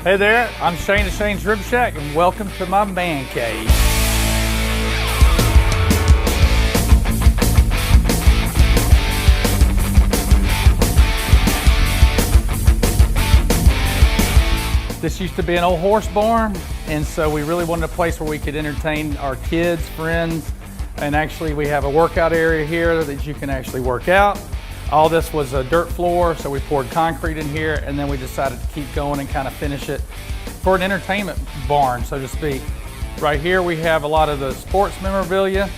Hey there, I'm Shane of Shane's Rib Shack, and welcome to my man cave. This used to be an old horse barn, and so we really wanted a place where we could entertain our kids, friends, and actually we have a workout area here that you can actually work out. All this was a dirt floor, so we poured concrete in here, and then we decided to keep going and kind of finish it for an entertainment barn, so to speak. Right here we have a lot of the sports memorabilia,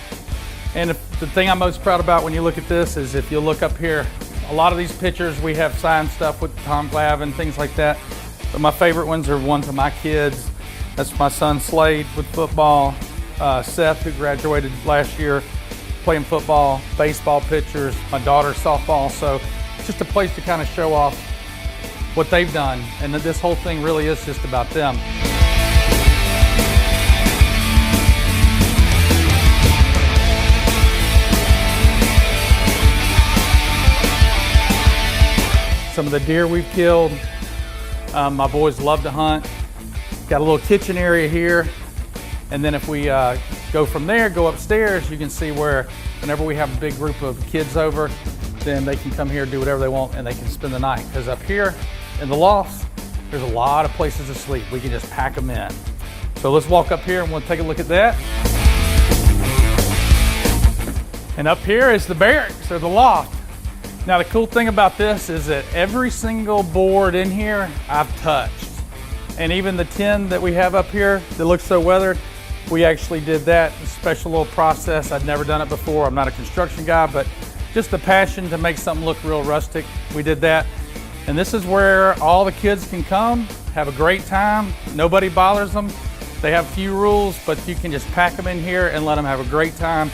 and the thing I'm most proud about when you look at this is if you look up here, a lot of these pictures we have signed stuff with Tom Glavine, things like that, but my favorite ones are ones of my kids. That's my son Slade with football, Seth, who graduated last year playing football, baseball pictures, my daughter's softball. So it's just a place to kind of show off what they've done, and that this whole thing really is just about them. Some of the deer we've killed. My boys love to hunt. Got a little kitchen area here. And then if we go from there, go upstairs, you can see where whenever we have a big group of kids over, then they can come here, do whatever they want, and they can spend the night. Because up here in the lofts, there's a lot of places to sleep. We can just pack them in. So let's walk up here and we'll take a look at that. And up here is the barracks, or the loft. Now the cool thing about this is that every single board in here I've touched. And even the tin that we have up here that looks so weathered, we actually did that, a special little process. I'd never done it before. I'm not a construction guy, but just the passion to make something look real rustic. We did that. And this is where all the kids can come, have a great time. Nobody bothers them. They have few rules, but you can just pack them in here and let them have a great time.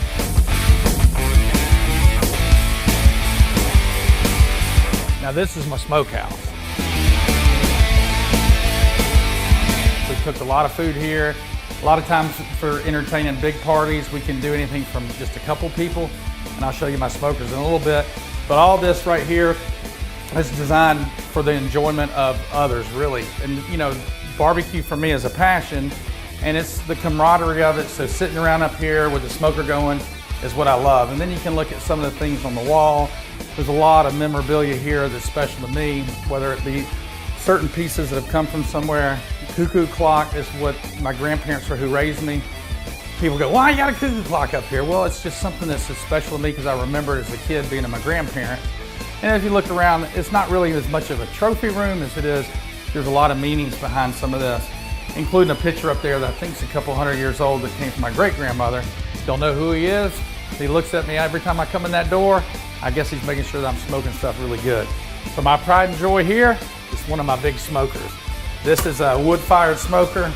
Now this is my smokehouse. We cooked a lot of food here. A lot of times for entertaining big parties, we can do anything from just a couple people, and I'll show you my smokers in a little bit. But all this right here is designed for the enjoyment of others, really. And you know, barbecue for me is a passion, and it's the camaraderie of it. So sitting around up here with the smoker going is what I love. And then you can look at some of the things on the wall. There's a lot of memorabilia here that's special to me, whether it be certain pieces that have come from somewhere. Cuckoo clock is what my grandparents are who raised me. People go, why you got a cuckoo clock up here? Well, it's just something that's special to me because I remember it as a kid being my grandparent. And if you look around, it's not really as much of a trophy room as it is. There's a lot of meanings behind some of this, including a picture up there that I think is a couple 100 years old that came from my great-grandmother. Don't know who he is. He looks at me every time I come in that door. I guess he's making sure that I'm smoking stuff really good. So my pride and joy here is one of my big smokers. This is a wood-fired smoker,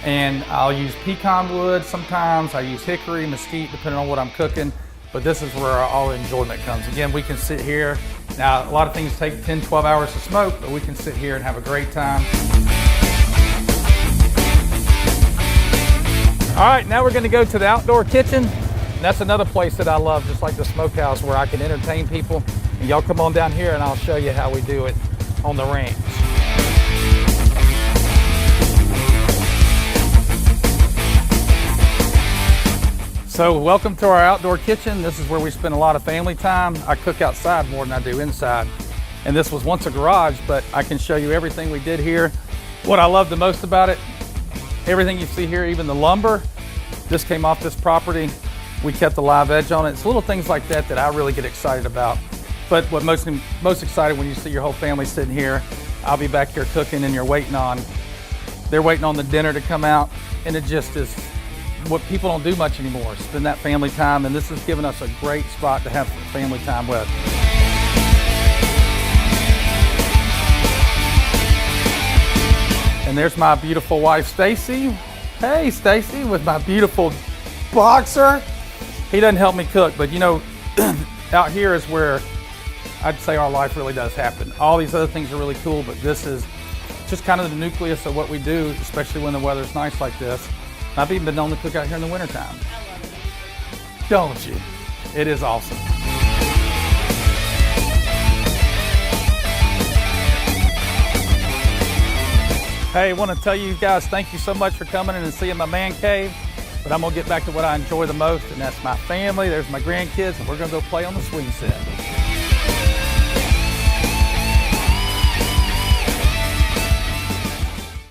and I'll use pecan wood sometimes. I use hickory, mesquite, depending on what I'm cooking. But this is where all the enjoyment comes. Again, we can sit here. Now, a lot of things take 10, 12 hours to smoke, but we can sit here and have a great time. All right, now we're gonna go to the outdoor kitchen. And that's another place that I love, just like the smokehouse, where I can entertain people. And y'all come on down here and I'll show you how we do it on the ranch. So welcome to our outdoor kitchen. This is where we spend a lot of family time. I cook outside more than I do inside. And this was once a garage, but I can show you everything we did here. What I love the most about it, everything you see here, even the lumber, this came off this property. We kept the live edge on it. It's little things like that that I really get excited about. But what most excited when you see your whole family sitting here, I'll be back here cooking and they're waiting on the dinner to come out. And it just is what people don't do much anymore, spend that family time. And this has given us a great spot to have family time with. And there's my beautiful wife, Stacy. Hey, Stacy, with my beautiful boxer. He doesn't help me cook, but you know, out here is where I'd say our life really does happen. All these other things are really cool, but this is just kind of the nucleus of what we do, especially when the weather's nice like this. I've even been known to cook out here in the wintertime. I love it. Don't you? It is awesome. Hey, I want to tell you guys, thank you so much for coming in and seeing my man cave. But I'm gonna get back to what I enjoy the most, and that's my family. There's my grandkids, and we're gonna go play on the swing set.